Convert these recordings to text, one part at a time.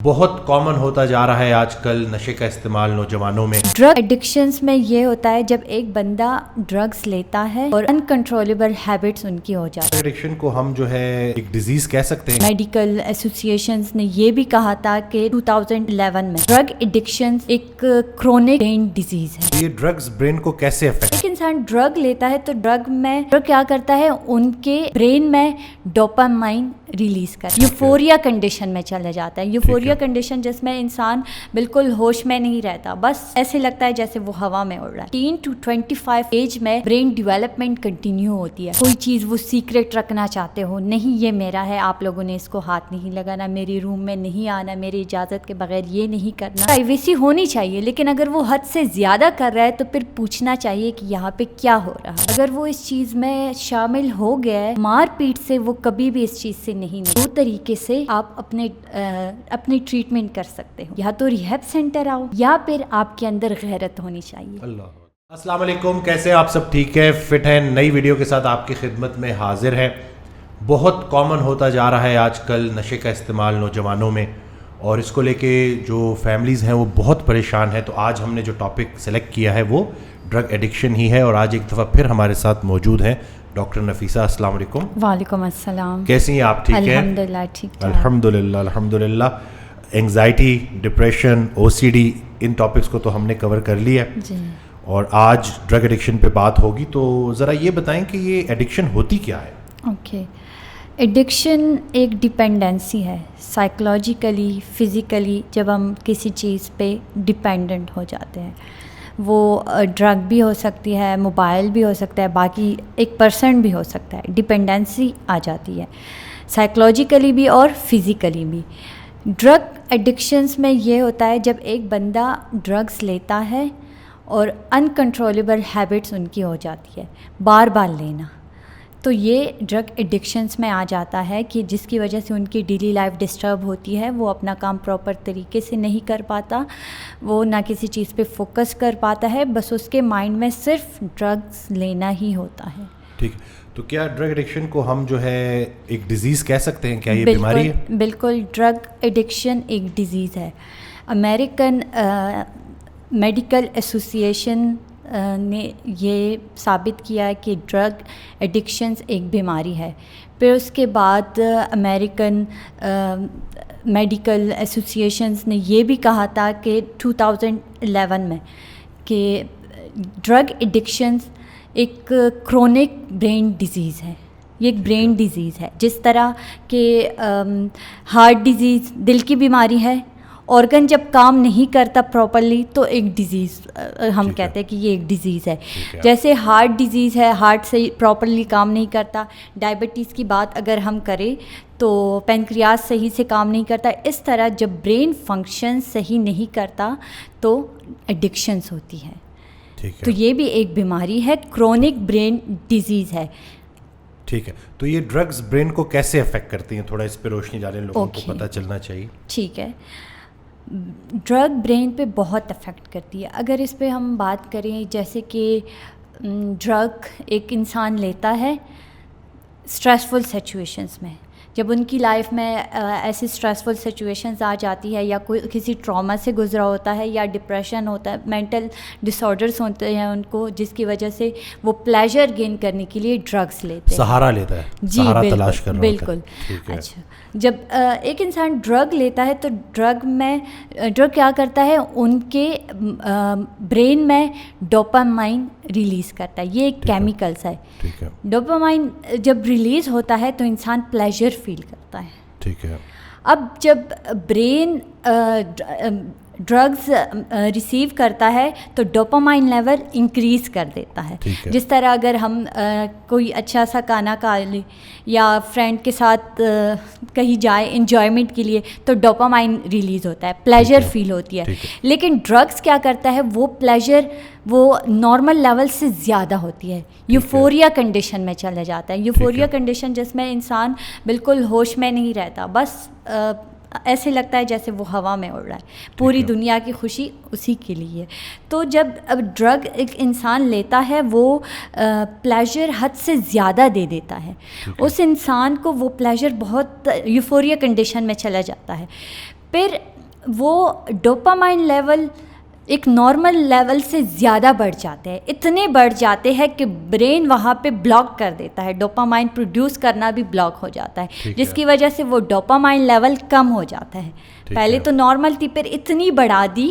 بہت کامن ہوتا جا رہا ہے آج کل نشے کا استعمال نوجوانوں میں۔ ڈرگ ایڈکشنز میں یہ ہوتا ہے جب ایک بندہ ڈرگز لیتا ہے اور انکنٹرولبل ہیبٹس ان کی ہو جاتی ہے۔ ایڈکشن کو ہم جو ہے ایک ڈیزیز کہہ سکتے ہیں۔ میڈیکل ایسوسیشنز نے یہ بھی کہا تھا کہ 2011 میں ڈرگ ایڈکشنز ایک کرونک برین ڈیزیز ہے۔ یہ ڈرگز برین کو کیسے افیکٹ؟ ایک انسان ڈرگ لیتا ہے تو ڈرگ کیا کرتا ہے، ان کے برین میں ڈوپامائن ریلیز کرتا ہے، یوفوریا کنڈیشن میں چلا جاتا ہے۔ یوفوریا کنڈیشن جس میں انسان بالکل ہوش میں نہیں رہتا، بس ایسے لگتا ہے جیسے وہ ہوا میں اڑ رہا ہے۔ 18 to 25 ایج میں برین ڈیولپمنٹ کنٹینیو ہوتی ہے۔ کوئی چیز وہ سیکرٹ رکھنا چاہتے ہو، نہیں یہ میرا ہے، آپ لوگوں نے اس کو ہاتھ نہیں لگانا، میری روم میں نہیں آنا، میری اجازت کے بغیر یہ نہیں کرنا۔ پرائیویسی ہونی چاہیے، لیکن اگر وہ حد سے زیادہ کر رہا ہے تو پھر پوچھنا چاہیے کہ یہاں پہ کیا ہو رہا ہے۔ اگر وہ اس چیز میں شامل ہو گیا ہے، مار پیٹ سے وہ کبھی بھی اس چیز سے نہیں۔ دو طریقے سے آپ اپنی ٹریٹمنٹ کر سکتے ہو، یا تو ریہیب سینٹر آؤ، یا پھر آپ کے اندر غیرت ہونی چاہیے۔ السلام علیکم، کیسے آپ سب؟ ٹھیک ہے، فٹ ہیں؟ نئی ویڈیو کے ساتھ آپ کی خدمت میں حاضر ہے۔ بہت کامن ہوتا جا رہا ہے آج کل نشے کا استعمال نوجوانوں میں، اور اس کو لے کے جو فیملیز ہیں وہ بہت پریشان ہیں۔ تو آج ہم نے جو ٹاپک سلیکٹ کیا ہے وہ ڈرگ ایڈکشن ہی ہے، اور آج ایک دفعہ پھر ہمارے ساتھ موجود ہیں ڈاکٹر نفیسہ۔ السلام علیکم۔ وعلیکم السلام۔ کیسی ہیں آپ؟ ٹھیک ہیں؟ الحمدللہ ٹھیک ٹھاک۔ الحمدللہ۔ اینگزائٹی، ڈپریشن، او سی ڈی، ان ٹاپکس کو تو ہم نے کور کر لیا ہے جی، اور آج ڈرگ ایڈکشن پہ بات ہوگی۔ تو ذرا یہ بتائیں کہ یہ ایڈکشن ہوتی کیا ہے؟ اوکے، ایڈکشن ایک ڈپینڈنسی ہے، سائیکولوجیکلی، فزیکلی جب ہم کسی چیز پہ ڈپینڈنٹ ہو جاتے ہیں۔ وہ ڈرگ بھی ہو سکتی ہے، موبائل بھی ہو سکتا ہے، باقی ایک پرسن بھی ہو سکتا ہے۔ ڈپینڈنسی آ جاتی ہے سائیکولوجیکلی بھی اور فزیکلی بھی۔ ڈرگ ایڈکشنز میں یہ ہوتا ہے جب ایک بندہ ڈرگز لیتا ہے اور انکنٹرولبل ہیبٹس ان کی ہو جاتی ہے، بار بار لینا، تو یہ ڈرگ ایڈکشنز میں آ جاتا ہے کہ جس کی وجہ سے ان کی ڈیلی لائف ڈسٹرب ہوتی ہے، وہ اپنا کام پراپر طریقے سے نہیں کر پاتا، وہ نہ کسی چیز پہ فوکس کر پاتا ہے، بس اس کے مائنڈ میں صرف ڈرگز لینا ہی ہوتا ہے۔ ٹھیک، تو کیا ڈرگ ایڈکشن کو ہم جو ہے ایک ڈیزیز کہہ سکتے ہیں؟ کیا یہ بیماری ہے؟ بالکل، ڈرگ ایڈکشن ایک ڈیزیز ہے۔ امریکن میڈیکل ایسوسیشن نے یہ ثابت کیا ہے کہ ڈرگ ایڈکشنز ایک بیماری ہے۔ پھر اس کے بعد امریکن میڈیکل ایسوسیشنز نے یہ بھی کہا تھا کہ 2011 میں کہ ڈرگ ایڈکشنز ایک کرونک برین ڈیزیز ہے۔ یہ ایک برین ڈیزیز ہے، جس طرح کہ ہارٹ ڈیزیز دل کی بیماری ہے، آرگن جب کام نہیں کرتا پراپرلی تو ایک ڈیزیز ہم کہتے ہیں کہ یہ ایک ڈیزیز ہے۔ جیسے ہارٹ ڈیزیز ہے، ہارٹ سے پراپرلی کام نہیں کرتا۔ ڈائبٹیز کی بات اگر ہم کریں تو پینکریاس صحیح سے کام نہیں کرتا۔ اس طرح جب برین فنکشن صحیح نہیں کرتا تو ایڈکشنز ہوتی ہے۔ تو یہ بھی ایک بیماری ہے، کرونک برین ڈیزیز ہے۔ ٹھیک ہے، تو یہ ڈرگز برین کو کیسے افیکٹ کرتی ہیں؟ تھوڑا اس پہ روشنی ڈالیں، لوگوں کو پتہ چلنا چاہیے۔ ٹھیک ہے، ڈرگ برین پہ بہت افیکٹ کرتی ہے۔ اگر اس پہ ہم بات کریں، جیسے کہ ڈرگ ایک انسان لیتا ہے اسٹریسفل سچویشنز میں، جب ان کی لائف میں ایسی اسٹریسفل سچویشنز آ جاتی ہے، یا کوئی کسی ٹراما سے گزرا ہوتا ہے، یا ڈپریشن ہوتا ہے، مینٹل ڈس آرڈرس ہوتے ہیں ان کو، جس کی وجہ سے وہ پلیجر گین کرنے کے لیے ڈرگس لیتے ہیں، سہارا لیتا ہے، جی تلاش کر رہا ہوتا ہے۔ بالکل۔ اچھا، جب ایک انسان ڈرگ لیتا ہے تو ڈرگ کیا کرتا ہے، ان کے برین میں ڈوپامائن ریلیز کرتا ہے۔ یہ ایک کیمیکلس ہے۔ ڈوپامائن جب ریلیز ہوتا ہے تو انسان پلیجر فیل کرتا ہے۔ ٹھیک ہے، اب جب برین ڈرگز ریسیو کرتا ہے تو ڈوپامائن لیول انکریز کر دیتا ہے۔ جس طرح اگر ہم کوئی اچھا سا کھانا کھا لیں یا فرینڈ کے ساتھ کہیں جائے انجوائمنٹ کے لیے تو ڈوپامائن ریلیز ہوتا ہے، پلیجر فیل ہوتی ہے۔ لیکن ڈرگز کیا کرتا ہے، وہ پلیجر وہ نارمل لیول سے زیادہ ہوتی ہے، یوفوریا کنڈیشن میں چلا جاتا ہے۔ یوفوریا کنڈیشن جس میں انسان بالکل ہوش میں نہیں رہتا، بس ایسے لگتا ہے جیسے وہ ہوا میں اڑ رہا ہے، پوری دنیا کی خوشی اسی کے لیے۔ تو جب اب ڈرگ ایک انسان لیتا ہے، وہ پلیجر حد سے زیادہ دے دیتا ہے، اس انسان کو وہ پلیجر بہت یوفوریا کنڈیشن میں چلا جاتا ہے۔ پھر وہ ڈوپامائن لیول ایک نارمل لیول سے زیادہ بڑھ جاتے ہیں, اتنے بڑھ جاتے ہیں کہ برین وہاں پہ بلاک کر دیتا ہے, ڈوپامائن پروڈیوس کرنا بھی بلاک ہو جاتا ہے, جس کی وجہ سے وہ ڈوپامائن لیول کم ہو جاتا ہے. پہلے تو نارمل تھی, پھر اتنی بڑھا دی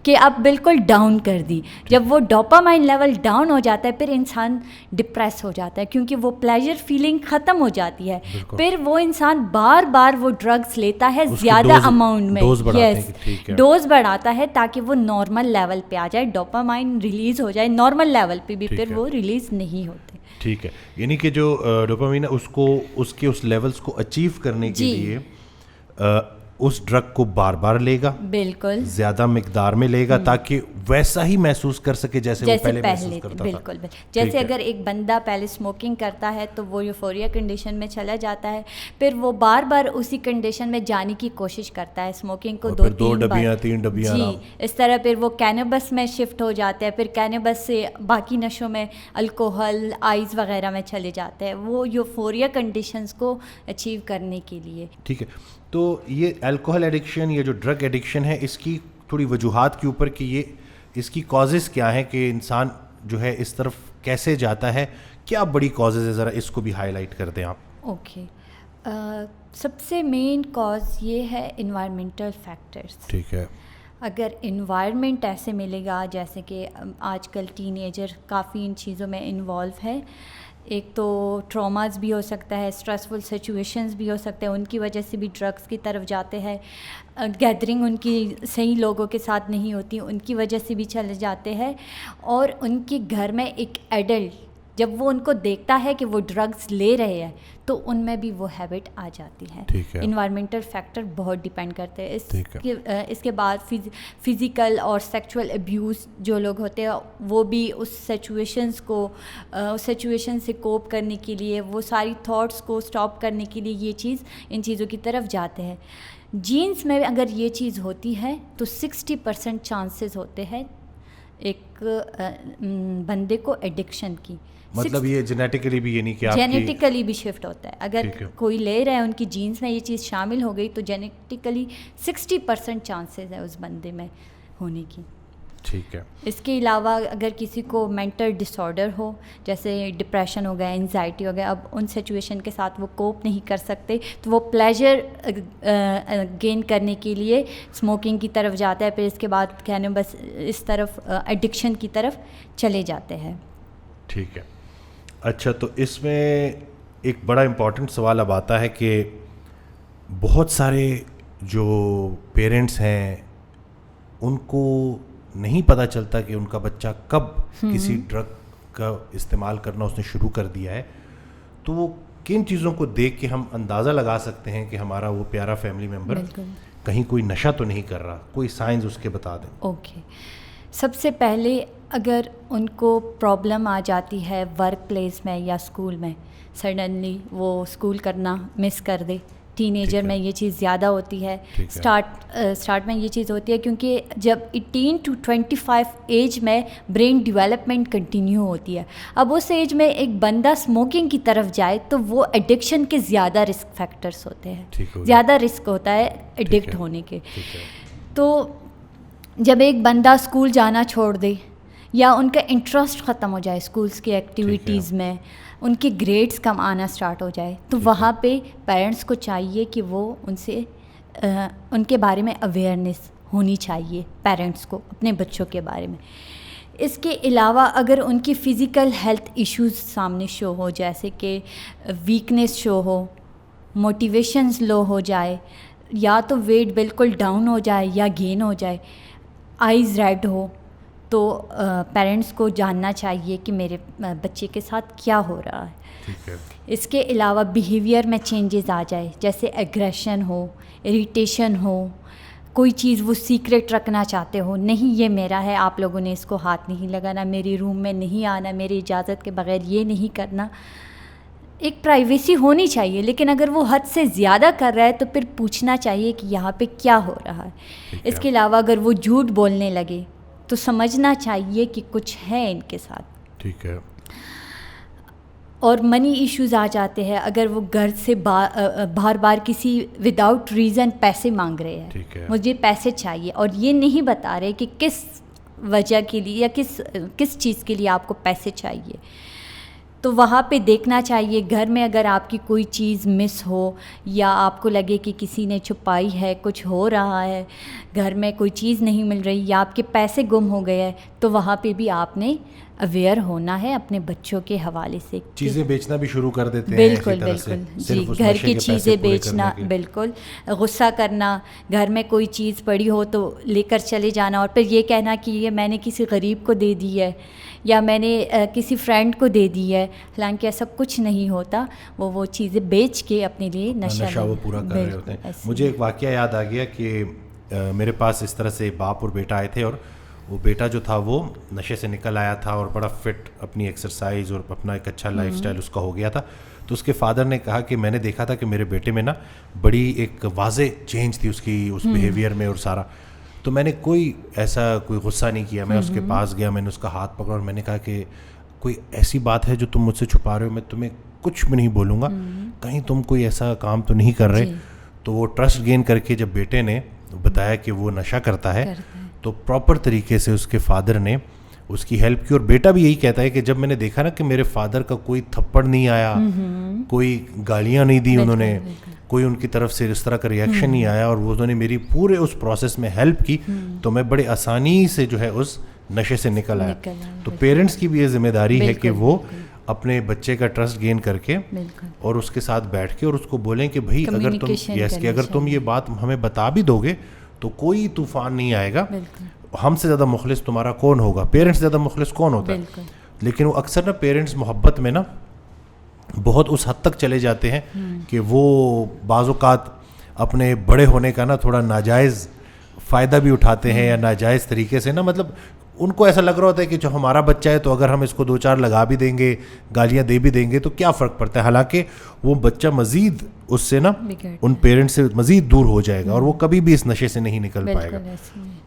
کہ اب بالکل ڈاؤن کر دی. جب وہ ڈوپامائن لیول ڈاؤن ہو جاتا ہے پھر انسان ڈپریس ہو جاتا ہے, کیونکہ وہ پلیجر فیلنگ ختم ہو جاتی ہے. پھر وہ انسان بار بار وہ ڈرگس لیتا ہے زیادہ اماؤنٹ میں, یس ڈوز بڑھاتا ہے تاکہ وہ نارمل لیول پہ آ جائے, ڈوپامائن ریلیز ہو جائے نارمل لیول پہ بھی, پھر وہ ریلیز نہیں ہوتے. ٹھیک ہے, یعنی کہ جو ڈوپامین ہے اس کو اس کے اس لیولز کو اچیو کرنے کے لیے اس ڈرگ کو بار بار لے گا, بالکل زیادہ مقدار میں لے گا تاکہ ویسا ہی محسوس کر سکے جیسے وہ پہلے محسوس کرتا تھا. بالکل جیسے اگر ایک بندہ پہلے اسموکنگ کرتا ہے تو وہ یوفوریا کنڈیشن میں چلا جاتا ہے, پھر وہ بار بار اسی کنڈیشن میں جانے کی کوشش کرتا ہے, اسموکنگ کو 3 ڈبیاں جی اس طرح, پھر وہ کینبس میں شفٹ ہو جاتا ہے, پھر کینبس سے باقی نشوں میں الکوہل آئز وغیرہ میں چلے جاتے ہیں, وہ یوفوریا کنڈیشنز کو اچیو کرنے کے لیے. ٹھیک ہے, تو یہ الکوہل ایڈکشن, یہ جو ڈرگ ایڈکشن ہے, اس کی تھوڑی وجوہات کے اوپر کہ یہ اس کی کازز کیا ہیں کہ انسان جو ہے اس طرف کیسے جاتا ہے, کیا بڑی کازز ہے, ذرا اس کو بھی ہائی لائٹ کر دیں آپ. اوکے, سب سے مین کاز یہ ہے انوائرمنٹل فیکٹرز. ٹھیک ہے, اگر انوائرمنٹ ایسے ملے گا, جیسے کہ آج کل ٹین ایجر کافی ان چیزوں میں انوالو ہے, ایک تو ٹراماز بھی ہو سکتا ہے, اسٹریسفل سچویشنز بھی ہو سکتے ہیں, ان کی وجہ سے بھی ڈرگس کی طرف جاتے ہیں, گیدرنگ ان کی صحیح لوگوں کے ساتھ نہیں ہوتی, ان کی وجہ سے بھی چلے جاتے ہیں, اور ان کے گھر میں ایک ایڈلٹ جب وہ ان کو دیکھتا ہے کہ وہ ڈرگس لے رہے ہیں تو ان میں بھی وہ ہیبٹ آ جاتی ہے. انوائرمنٹل فیکٹر بہت ڈیپینڈ کرتے ہیں. اس کے بعد فزیکل اور سیکچول ابیوز جو لوگ ہوتے ہیں وہ بھی اس سچویشن سے کوپ کرنے کے لیے, وہ ساری تھاٹس کو اسٹاپ کرنے کے لیے ان چیزوں کی طرف جاتے ہیں. جینس میں اگر یہ چیز ہوتی ہے تو 60% چانسز ہوتے ہیں ایک بندے کو ایڈکشن کی. مطلب یہ جینیٹیکلی بھی, یعنی کہ جینیٹیکلی بھی شفٹ ہوتا ہے. اگر کوئی لے رہا ہے ان کی جینس میں یہ چیز شامل ہو گئی تو جینیٹیکلی 60% چانسز ہے اس بندے میں ہونے کی. ٹھیک ہے. اس کے علاوہ اگر کسی کو مینٹل ڈس آرڈر ہو, جیسے ڈپریشن ہو گیا, انزائٹی ہو گیا, اب ان سچویشن کے ساتھ وہ کوپ نہیں کر سکتے تو وہ پلیجر گین کرنے کے لیے اسموکنگ کی طرف جاتا ہے, پھر اس کے بعد کہنے بس اس طرف ایڈکشن کی طرف چلے جاتے ہیں. ٹھیک ہے. اچھا, تو اس میں ایک بڑا امپورٹنٹ سوال اب آتا ہے کہ بہت سارے جو پیرنٹس ہیں ان کو نہیں پتہ چلتا کہ ان کا بچہ کب کسی ڈرگ کا استعمال کرنا اس نے شروع کر دیا ہے, تو وہ کن چیزوں کو دیکھ کے ہم اندازہ لگا سکتے ہیں کہ ہمارا وہ پیارا فیملی ممبر کہیں کوئی نشہ تو نہیں کر رہا, کوئی سائنس اس کے بتا دیں. اوکے, سب سے پہلے اگر ان کو پرابلم آ جاتی ہے ورک پلیس میں یا اسکول میں, سڈنلی وہ اسکول کرنا مس کر دے, ٹین ایجر میں یہ چیز زیادہ ہوتی ہے. اسٹارٹ میں یہ چیز ہوتی ہے کیونکہ جب 18 to 25 ایج میں برین ڈیولپمنٹ کنٹینیو ہوتی ہے. اب اس ایج میں ایک بندہ اسموکنگ کی طرف جائے تو وہ ایڈکشن کے زیادہ رسک فیکٹرس ہوتے ہیں, زیادہ رسک ہوتا ہے ایڈکٹ ہونے کے. تو جب ایک بندہ اسکول جانا چھوڑ دے یا ان کا انٹرسٹ ختم ہو جائے اسکولس کی ایکٹیویٹیز میں, ان کے گریڈس کم آنا سٹارٹ ہو جائے, تو وہاں پہ پیرنٹس کو چاہیے کہ وہ ان کے بارے میں اویئرنیس ہونی چاہیے پیرنٹس کو اپنے بچوں کے بارے میں. اس کے علاوہ اگر ان کی فزیکل ہیلتھ ایشوز سامنے شو ہو, جیسے کہ ویکنیس شو ہو, موٹیویشنز لو ہو جائے, یا تو ویٹ بالکل ڈاؤن ہو جائے یا گین ہو جائے, آئیز ریڈ ہو, تو پیرنٹس کو جاننا چاہیے کہ میرے بچے کے ساتھ کیا ہو رہا ہے. اس کے علاوہ بیہیویئر میں چینجز آ جائے, جیسے ایگریشن ہو, اریٹیشن ہو, کوئی چیز وہ سیکرٹ رکھنا چاہتے ہو, نہیں یہ میرا ہے, آپ لوگوں نے اس کو ہاتھ نہیں لگانا, میرے روم میں نہیں آنا, میری اجازت کے بغیر یہ نہیں کرنا. ایک پرائیویسی ہونی چاہیے, لیکن اگر وہ حد سے زیادہ کر رہا ہے تو پھر پوچھنا چاہیے کہ یہاں پہ کیا ہو رہا ہے. اس کے علاوہ اگر وہ جھوٹ بولنے لگے تو سمجھنا چاہیے کہ کچھ ہے ان کے ساتھ. ٹھیک ہے. اور منی ایشوز آ جاتے ہیں. اگر وہ گھر سے بار بار کسی وداؤٹ ریزن پیسے مانگ رہے ہیں, مجھے پیسے چاہیے, اور یہ نہیں بتا رہے کہ کس وجہ کے لیے یا کس چیز کے لیے آپ کو پیسے چاہیے, تو وہاں پہ دیکھنا چاہیے. گھر میں اگر آپ کی کوئی چیز مس ہو یا آپ کو لگے کہ کسی نے چھپائی ہے, کچھ ہو رہا ہے, گھر میں کوئی چیز نہیں مل رہی یا آپ کے پیسے گم ہو گئے ہیں, تو وہاں پہ بھی آپ نے اویئر ہونا ہے اپنے بچوں کے حوالے سے. چیزیں بیچنا بھی شروع کر دیتے ہیں. بالکل بالکل جی, گھر کی چیزیں بیچنا, بالکل. غصہ کرنا, گھر میں کوئی چیز پڑی ہو تو لے کر چلے جانا اور پھر یہ کہنا کہ یہ میں نے کسی غریب کو دے دی ہے یا میں نے کسی فرینڈ کو دے دی ہے, حالانکہ ایسا کچھ نہیں ہوتا. وہ چیزیں بیچ کے اپنے لیے نشہ وہ پورا کر رہے ہوتے ہیں. مجھے ایک واقعہ یاد آ گیا کہ میرے پاس اس طرح سے باپ اور بیٹا آئے تھے, اور وہ بیٹا جو تھا وہ نشے سے نکل آیا تھا اور بڑا فٹ, اپنی ایکسرسائز اور اپنا ایک اچھا لائف سٹائل اس کا ہو گیا تھا. تو اس کے فادر نے کہا کہ میں نے دیکھا تھا کہ میرے بیٹے میں نا بڑی ایک واضح چینج تھی اس بیہیویئر میں اور سارا. تو میں نے کوئی غصہ نہیں کیا, میں اس کے پاس گیا, میں نے اس کا ہاتھ پکڑا اور میں نے کہا کہ کوئی ایسی بات ہے جو تم مجھ سے چھپا رہے ہو, میں تمہیں کچھ بھی نہیں بولوں گا, کہیں تم کوئی ایسا کام تو نہیں کر رہے. تو وہ ٹرسٹ گین کر کے جب بیٹے نے بتایا کہ وہ نشہ کرتا ہے, تو پراپر طریقے سے اس کے فادر نے اس کی ہیلپ کی. اور بیٹا بھی یہی کہتا ہے کہ جب میں نے دیکھا نا کہ میرے فادر کا کوئی تھپڑ نہیں آیا, کوئی گالیاں نہیں دی انہوں نے, کوئی ان کی طرف سے اس طرح کا ریئیکشن نہیں آیا, اور وہ انہوں نے میری پورے اس پروسیس میں ہیلپ کی, تو میں بڑے آسانی سے جو ہے اس نشے سے نکل آیا. تو پیرنٹس کی بھی یہ ذمہ داری ہے کہ وہ اپنے بچے کا ٹرسٹ گین کر کے اور اس کے ساتھ بیٹھ کے اور اس کو بولیں کہ بھائی اگر تم یہ بات ہمیں بتا بھی دو گے تو کوئی طوفان نہیں آئے گا, ہم سے زیادہ مخلص تمہارا کون ہوگا, پیرنٹس زیادہ مخلص کون ہوتا ہے. لیکن وہ اکثر نا پیرنٹس محبت میں نا بہت اس حد تک چلے جاتے ہیں کہ وہ بعض اوقات اپنے بڑے ہونے کا نا تھوڑا ناجائز فائدہ بھی اٹھاتے ہیں, یا ناجائز طریقے سے نا, مطلب ان کو ایسا لگ رہا ہوتا ہے کہ جو ہمارا بچہ ہے تو اگر ہم اس کو 2-4 لگا بھی دیں گے, گالیاں دے بھی دیں گے تو کیا فرق پڑتا ہے, حالانکہ وہ بچہ مزید اس سے نا ان پیرنٹس سے مزید دور ہو جائے گا اور وہ کبھی بھی اس نشے سے نہیں نکل پائے گا.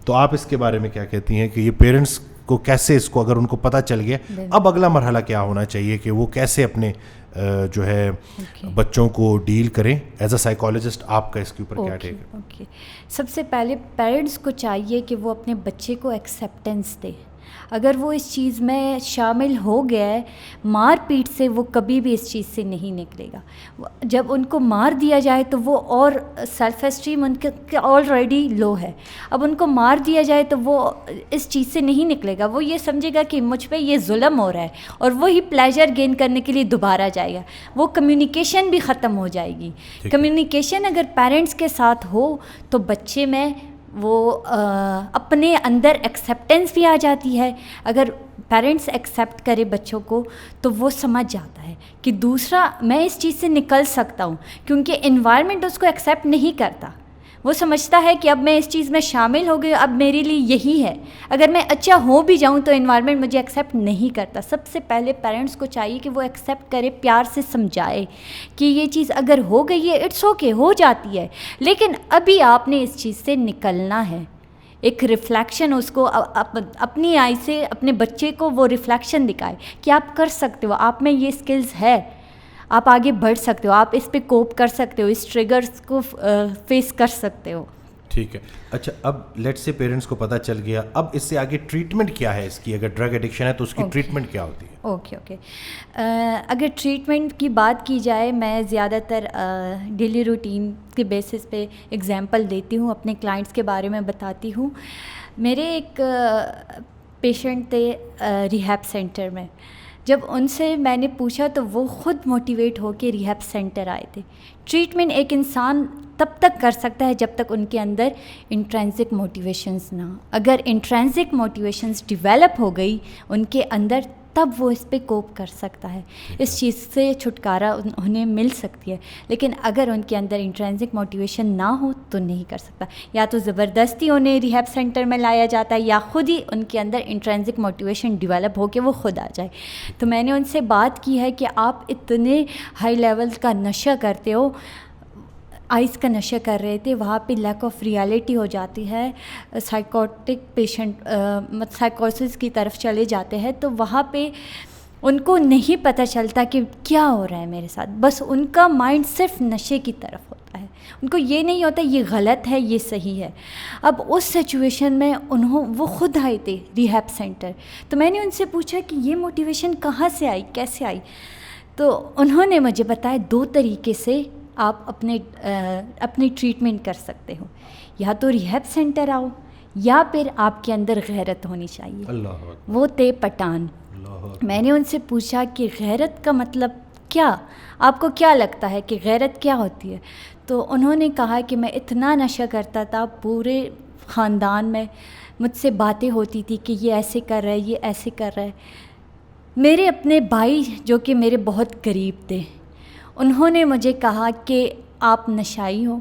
تو آپ اس کے بارے میں کیا کہتی ہیں کہ یہ پیرنٹس کو کیسے, اس کو اگر ان کو پتہ چل گیا, اب اگلا مرحلہ کیا ہونا چاہیے کہ وہ کیسے اپنے جو ہے بچوں کو ڈیل کریں ایز اے سائیکالوجسٹ, آپ کا اس کے اوپر کیا ٹیک ہے؟ سب سے پہلے پیرنٹس کو چاہیے کہ وہ اپنے بچے کو ایکسیپٹنس دے. اگر وہ اس چیز میں شامل ہو گیا ہے, مار پیٹ سے وہ کبھی بھی اس چیز سے نہیں نکلے گا. جب ان کو مار دیا جائے تو وہ, اور سیلف اسٹیم ان کے آلریڈی لو ہے, اب ان کو مار دیا جائے تو وہ اس چیز سے نہیں نکلے گا. وہ یہ سمجھے گا کہ مجھ پہ یہ ظلم ہو رہا ہے, اور وہی پلیجر گین کرنے کے لیے دوبارہ جائے گا. وہ کمیونیکیشن بھی ختم ہو جائے گی. کمیونیکیشن اگر پیرنٹس کے ساتھ ہو تو بچے میں وہ اپنے اندر ایکسیپٹنس بھی آ جاتی ہے. اگر پیرنٹس ایکسیپٹ کرے بچوں کو تو وہ سمجھ جاتا ہے کہ دوسرا میں اس چیز سے نکل سکتا ہوں, کیونکہ انوائرمنٹ اس کو ایکسیپٹ نہیں کرتا. وہ سمجھتا ہے کہ اب میں اس چیز میں شامل ہو گئی, اب میرے لیے یہی ہے. اگر میں اچھا ہو بھی جاؤں تو انوائرمنٹ مجھے ایکسیپٹ نہیں کرتا. سب سے پہلے پیرنٹس کو چاہیے کہ وہ ایکسیپٹ کرے, پیار سے سمجھائے کہ یہ چیز اگر ہو گئی ہے اٹس اوکے, ہو جاتی ہے, لیکن ابھی آپ نے اس چیز سے نکلنا ہے. ایک ریفلیکشن اس کو اپنی آئی سے اپنے بچے کو وہ ریفلیکشن دکھائے کہ آپ کر سکتے ہو, آپ میں یہ اسکلز ہے, آپ آگے بڑھ سکتے ہو, آپ اس پہ کوپ کر سکتے ہو, اس ٹریگرز کو فیس کر سکتے ہو. ٹھیک ہے. اچھا, اب لیٹ سے پیرنٹس کو پتہ چل گیا, اب اس سے آگے ٹریٹمنٹ کیا ہے اس کی؟ اگر ڈرگ ایڈکشن ہے تو اس کی ٹریٹمنٹ کیا ہوتی ہے؟ اوکے. اگر ٹریٹمنٹ کی بات کی جائے, میں زیادہ تر ڈیلی روٹین کے بیسس پہ اگزامپل دیتی ہوں, اپنے کلائنٹس کے بارے میں بتاتی ہوں. میرے ایک پیشنٹ تھے ریہیب سینٹر میں. جب ان سے میں نے پوچھا تو وہ خود موٹیویٹ ہو کے ریہیب سینٹر آئے تھے. ٹریٹمنٹ ایک انسان تب تک کر سکتا ہے جب تک ان کے اندر انٹرینسک موٹیویشنز نہ. اگر انٹرینسک موٹیویشنز ڈیولپ ہو گئی ان کے اندر, تب وہ اس پہ کوپ کر سکتا ہے, اس چیز سے چھٹکارا انہیں مل سکتی ہے. لیکن اگر ان کے اندر انٹرینسک موٹیویشن نہ ہو تو نہیں کر سکتا. یا تو زبردستی انہیں ریہیب سینٹر میں لایا جاتا ہے, یا خود ہی ان کے اندر انٹرینسک موٹیویشن ڈیولپ ہو کے وہ خود آ جائے. تو میں نے ان سے بات کی ہے کہ آپ اتنے ہائی لیول کا نشہ کرتے ہو, آئس کا نشہ کر رہے تھے, وہاں پہ لیک آف ریالٹی ہو جاتی ہے, سائیکوٹک پیشنٹ سائیکوسس کی طرف چلے جاتے ہیں, تو وہاں پہ ان کو نہیں پتہ چلتا کہ کیا ہو رہا ہے میرے ساتھ، بس ان کا مائنڈ صرف نشے کی طرف ہوتا ہے، ان کو یہ نہیں ہوتا یہ غلط ہے یہ صحیح ہے۔ اب اس سچویشن میں وہ خود آئے تھے ریہیب سینٹر، تو میں نے ان سے پوچھا کہ یہ موٹیویشن کہاں سے آئی، کیسے آئی؟ تو انہوں نے مجھے بتایا 2 طریقے سے آپ اپنی ٹریٹمنٹ کر سکتے ہو، یا تو ریہیب سینٹر آؤ یا پھر آپ کے اندر غیرت ہونی چاہیے۔ اللہ وہ تھے پٹھان۔ میں نے ان سے پوچھا کہ غیرت کا مطلب کیا، آپ کو کیا لگتا ہے کہ غیرت کیا ہوتی ہے؟ تو انہوں نے کہا کہ میں اتنا نشہ کرتا تھا، پورے خاندان میں مجھ سے باتیں ہوتی تھی کہ یہ ایسے کر رہا ہے یہ ایسے کر رہا ہے۔ میرے اپنے بھائی جو کہ میرے بہت قریب تھے، انہوں نے مجھے کہا کہ آپ نشائی ہو،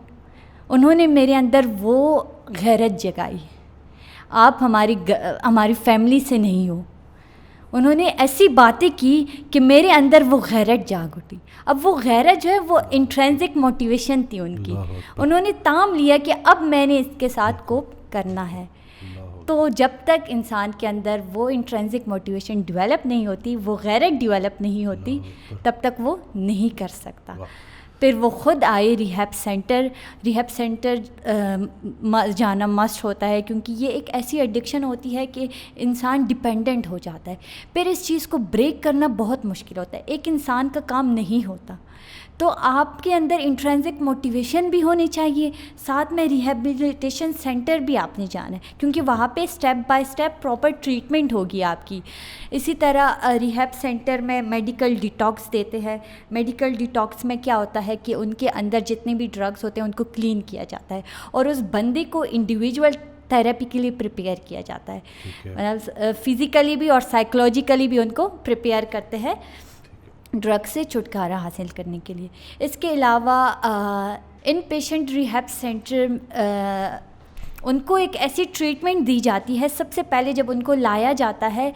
انہوں نے میرے اندر وہ غیرت جگائی، آپ ہماری فیملی سے نہیں ہو۔ انہوں نے ایسی باتیں کی کہ میرے اندر وہ غیرت جاگ اٹھی۔ اب وہ غیرت جو ہے وہ انٹرینسک موٹیویشن تھی ان کی، انہوں نے تام لیا کہ اب میں نے اس کے ساتھ کوپ کرنا ہے۔ تو جب تک انسان کے اندر وہ انٹرینسک موٹیویشن ڈیولپ نہیں ہوتی، وہ غیرت ڈیولپ نہیں ہوتی، تب تک وہ نہیں کر سکتا۔ پھر وہ خود آئے ریہیب سینٹر جانا مسٹ ہوتا ہے، کیونکہ یہ ایک ایسی ایڈکشن ہوتی ہے کہ انسان ڈیپینڈنٹ ہو جاتا ہے۔ پھر اس چیز کو بریک کرنا بہت مشکل ہوتا ہے، ایک انسان کا کام نہیں ہوتا۔ تو آپ کے اندر انٹرینسک موٹیویشن بھی ہونی چاہیے، ساتھ میں ریہیبلیٹیشن سینٹر بھی آپ نے جانا ہے، کیونکہ وہاں پہ step by step proper treatment ہوگی آپ کی۔ اسی طرح ریہیب سینٹر میں میڈیکل ڈیٹاکس دیتے ہیں۔ میڈیکل ڈیٹاکس میں کیا ہوتا ہے کہ ان کے اندر جتنے بھی ڈرگس ہوتے ہیں ان کو کلین کیا جاتا ہے، اور اس بندے کو انڈیویجول تھیراپی کے لیے پریپیئر کیا جاتا ہے، مطلب فزیکلی بھی اور سائیکولوجیکلی بھی ان کو پریپیئر کرتے ہیں ڈرگ سے چھٹکارا حاصل کرنے کے لیے۔ اس کے علاوہ ان پیشنٹ ریہیب سینٹر ان کو ایک ایسی ٹریٹمنٹ دی جاتی ہے، سب سے پہلے جب ان کو لایا جاتا ہے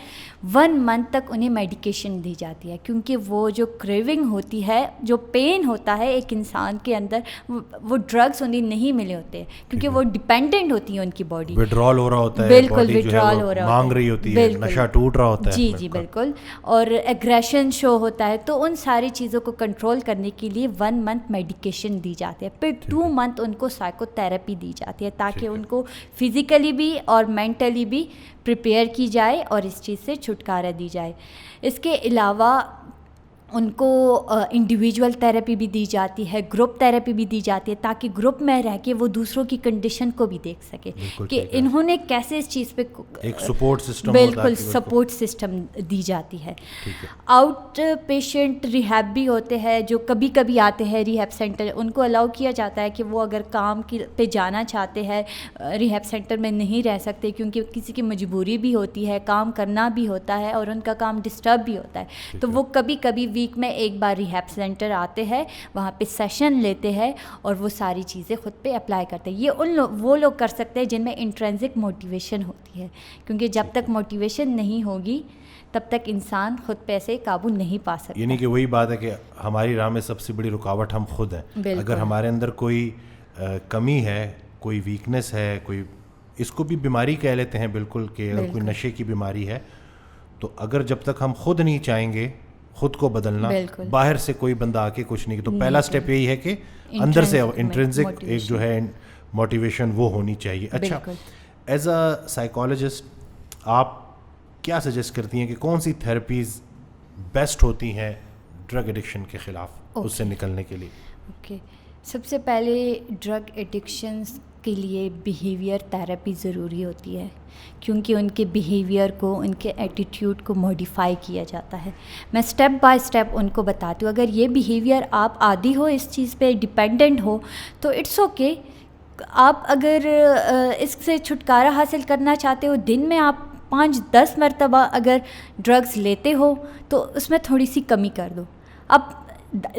1 منتھ تک انہیں میڈیکیشن دی جاتی ہے، کیونکہ وہ جو کریونگ ہوتی ہے، جو پین ہوتا ہے ایک انسان کے اندر، وہ ڈرگس انہیں نہیں ملے ہوتے، کیونکہ وہ ڈیپینڈنٹ ہوتی ہے ان کی باڈی، وڈرال ہو رہا ہوتا ہے، بالکل وڈرال ہو رہا ہوتا ہے، مانگ رہی ہوتی ہے، نشہ ٹوٹ رہا ہوتا ہے، جی بالکل، اور ایگریشن شو ہوتا ہے۔ تو ان ساری چیزوں کو کنٹرول کرنے کے لیے 1 منتھ میڈیکیشن دی جاتی ہے، پھر 2 منتھ ان کو سائیکو تھراپی دی جاتی ہے، تاکہ ان کو فزیکلی بھی اور مینٹلی بھی پریپیئر کی جائے اور اس چیز سے چھٹکارا دی جائے۔ اس کے علاوہ ان کو انڈیویجول تھراپی بھی دی جاتی ہے، گروپ تھراپی بھی دی جاتی ہے، تاکہ گروپ میں رہ کے وہ دوسروں کی کنڈیشن کو بھی دیکھ سکے کہ انہوں نے کیسے اس چیز پہ ایک سپورٹ سسٹم، بالکل سپورٹ سسٹم دی جاتی ہے۔ آؤٹ پیشنٹ ریہیب بھی ہوتے ہیں جو کبھی کبھی آتے ہیں ریہیب سینٹر، ان کو الاؤ کیا جاتا ہے کہ وہ اگر کام پہ جانا چاہتے ہیں، ریہیب سینٹر میں نہیں رہ سکتے کیونکہ کسی کی مجبوری بھی ہوتی ہے، کام کرنا بھی ہوتا ہے اور ان کا کام ڈسٹرب بھی ہوتا ہے، تو وہ کبھی کبھی ویک میں ایک بار ریہیب سینٹر آتے ہیں، وہاں پہ سیشن لیتے ہیں اور وہ ساری چیزیں خود پہ اپلائی کرتے ہیں۔ یہ وہ لوگ کر سکتے ہیں جن میں انٹرینسک موٹیویشن ہوتی ہے، کیونکہ جب تک موٹیویشن نہیں ہوگی تب تک انسان خود پہ سے قابو نہیں پا سکتا۔ یعنی کہ وہی بات ہے کہ ہماری راہ میں سب سے بڑی رکاوٹ ہم خود ہیں۔ اگر ہمارے اندر کوئی کمی ہے، کوئی ویکنس ہے، کوئی اس کو بھی بیماری کہہ لیتے ہیں بالکل، کہ اگر کوئی نشے کی بیماری ہے، تو اگر جب تک ہم خود نہیں چاہیں گے خود کو بدلنا، باہر سے کوئی بندہ آ کے کچھ نہیں، تو پہلا سٹیپ یہی ہے کہ اندر سے انٹرنسک ایک جو ہے موٹیویشن وہ ہونی چاہیے۔ اچھا، ایز اے سائیکالوجسٹ آپ کیا سجیسٹ کرتی ہیں کہ کون سی تھراپیز بیسٹ ہوتی ہیں ڈرگ ایڈکشن کے خلاف، اس سے نکلنے کے لیے؟ اوکے، سب سے پہلے ڈرگ ایڈکشنز کے لیے بیہیویئر تھراپی ضروری ہوتی ہے، کیونکہ ان کے بیہیویئر کو، ان کے ایٹیٹیوڈ کو موڈیفائی کیا جاتا ہے۔ میں اسٹیپ بائی اسٹیپ ان کو بتاتی ہوں، اگر یہ بیہیویئر آپ عادی ہو، اس چیز پہ ڈیپینڈنٹ ہو، تو اٹس اوکے۔ آپ اگر اس سے چھٹکارا حاصل کرنا چاہتے ہو، دن میں آپ 5-10 مرتبہ اگر ڈرگز لیتے ہو تو اس میں تھوڑی سی کمی کر دو۔ اب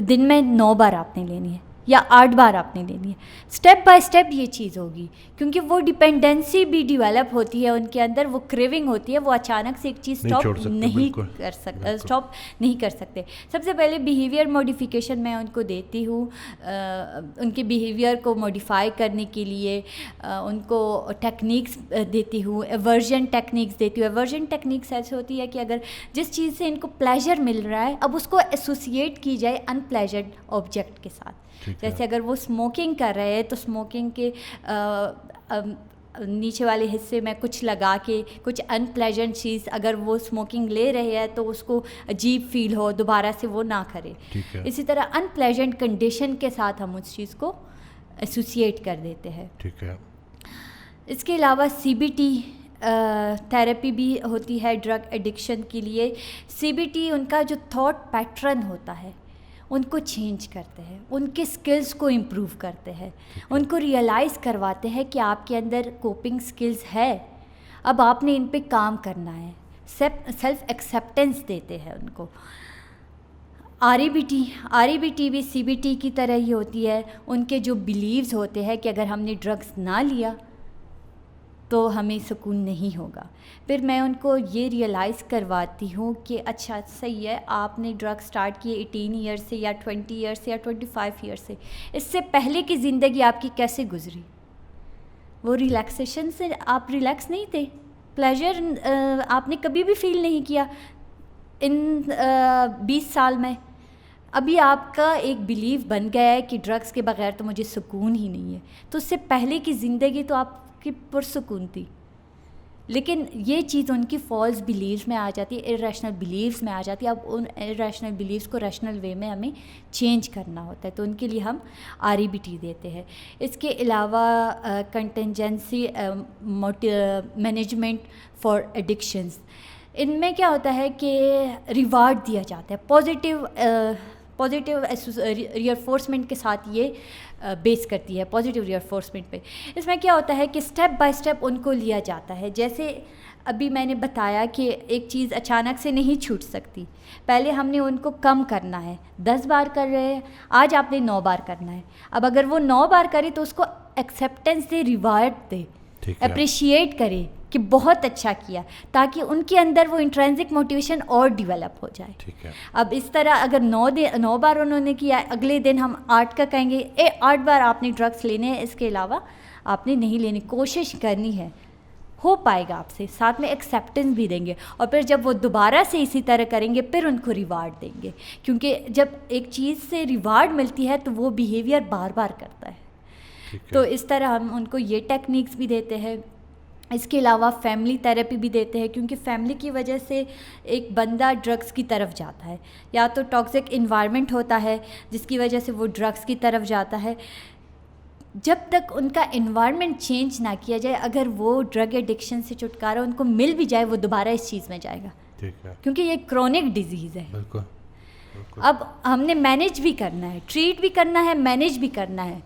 دن میں 9 بار آپ نے لینی ہے، یا 8 بار آپ نے لینی ہے. اسٹیپ بائی اسٹیپ یہ چیز ہوگی, کیونکہ وہ ڈپینڈنسی بھی ڈیولپ ہوتی ہے ان کے اندر, وہ کریونگ ہوتی ہے, وہ اچانک سے ایک چیز اسٹاپ نہیں کر سکتے. سب سے پہلے بیہیویئر موڈیفیکیشن میں ان کو دیتی ہوں, ان کے بیہیویئر کو موڈیفائی کرنے کے لیے ان کو ٹیکنیکس دیتی ہوں, ایورژن ٹیکنیکس دیتی ہوں. ایورژن ٹیکنیکس ایسے ہوتی ہے کہ اگر جس چیز سے ان کو پلیجر مل رہا ہے, اب اس کو ایسوسیٹ کی جائے ان پلیجرڈ آبجیکٹ کے ساتھ. جیسے اگر وہ اسموکنگ کر رہے ہیں تو اسموکنگ کے نیچے والے حصے میں کچھ لگا کے کچھ ان پلیجنٹ چیز, اگر وہ اسموکنگ لے رہے ہیں تو اس کو عجیب فیل ہو, دوبارہ سے وہ نہ کرے. اسی طرح ان پلیجنٹ کنڈیشن کے ساتھ ہم اس چیز کو ایسوسیٹ کر دیتے ہیں. ٹھیک ہے. اس کے علاوہ CBT تھیراپی بھی ہوتی ہے ڈرگ ایڈکشن کے لیے. CBT ان کا جو تھاٹ پیٹرن ہوتا ہے ان کو چینج کرتے ہیں, ان کے سکلز کو امپروو کرتے ہیں, ان کو ریئلائز کرواتے ہیں کہ آپ کے اندر کوپنگ سکلز ہے, اب آپ نے ان پہ کام کرنا ہے. سیلف ایکسیپٹنس دیتے ہیں ان کو. REBT بھی CBT کی طرح ہی ہوتی ہے. ان کے جو بلیوز ہوتے ہیں کہ اگر ہم نے ڈرگس نہ لیا تو ہمیں سکون نہیں ہوگا. پھر میں ان کو یہ ریئلائز کرواتی ہوں کہ اچھا صحیح ہے, آپ نے ڈرگ سٹارٹ کیے 18 ایئر سے یا 20 ایئر سے یا 25 ایئر سے, اس سے پہلے کی زندگی آپ کی کیسے گزری؟ وہ ریلیکسیشن سے آپ ریلیکس نہیں تھے, پلیجر آپ نے کبھی بھی فیل نہیں کیا ان 20 سال میں. ابھی آپ کا ایک بیلیو بن گیا ہے کہ ڈرگس کے بغیر تو مجھے سکون ہی نہیں ہے. تو اس سے پہلے کی زندگی تو آپ کی پرسکون تھی, لیکن یہ چیز ان کی فالس بیلیوز میں آ جاتی ہے, ارریشنل بیلیوز میں آ جاتی ہے. اب ان ارریشنل بیلیوز کو ریشنل وے میں ہمیں چینج کرنا ہوتا ہے, تو ان کے لیے ہم REBT دیتے ہیں. اس کے علاوہ کنٹینجنسی مینجمنٹ فار ایڈکشنز, ان میں کیا ہوتا ہے کہ ریوارڈ دیا جاتا ہے, پازیٹیو ریئرفورسمنٹ کے ساتھ یہ بیس کرتی ہے, پازیٹیو ریئرفورسمنٹ پہ. اس میں کیا ہوتا ہے کہ اسٹیپ بائی اسٹیپ ان کو لیا جاتا ہے. جیسے ابھی میں نے بتایا کہ ایک چیز اچانک سے نہیں چھوٹ سکتی, پہلے ہم نے ان کو کم کرنا ہے. 10 بار کر رہے ہیں, آج آپ نے 9 بار کرنا ہے. اب اگر وہ 9 بار کرے تو اس کو ایکسیپٹنس دے, ریوارڈ دے, اپریشیٹ کرے کہ بہت اچھا کیا, تاکہ ان کے اندر وہ انٹرینسک موٹیویشن اور ڈیولپ ہو جائے. اب اس طرح اگر 9 بار انہوں نے کیا, اگلے دن ہم 8 کا کہیں گے, 8 بار آپ نے ڈرگس لینے ہیں, اس کے علاوہ آپ نے نہیں لینی, کوشش کرنی ہے, ہو پائے گا آپ سے. ساتھ میں ایکسیپٹنس بھی دیں گے, اور پھر جب وہ دوبارہ سے اسی طرح کریں گے پھر ان کو ریوارڈ دیں گے, کیونکہ جب ایک چیز سے ریوارڈ ملتی ہے تو وہ بیہیویئر بار بار کرتا ہے. تو اس طرح ہم ان کو یہ ٹیکنیکس بھی دیتے ہیں. اس کے علاوہ فیملی تھیراپی بھی دیتے ہیں, کیونکہ فیملی کی وجہ سے ایک بندہ ڈرگس کی طرف جاتا ہے, یا تو ٹاکسک انوائرمنٹ ہوتا ہے جس کی وجہ سے وہ ڈرگس کی طرف جاتا ہے. جب تک ان کا انوائرمنٹ چینج نہ کیا جائے, اگر وہ ڈرگ ایڈکشن سے چھٹکارا ان کو مل بھی جائے, وہ دوبارہ اس چیز میں جائے گا, کیونکہ یہ کرونک ڈیزیز ہے. اب ہم نے مینیج بھی کرنا ہے, ٹریٹ بھی کرنا ہے, مینیج بھی کرنا ہے.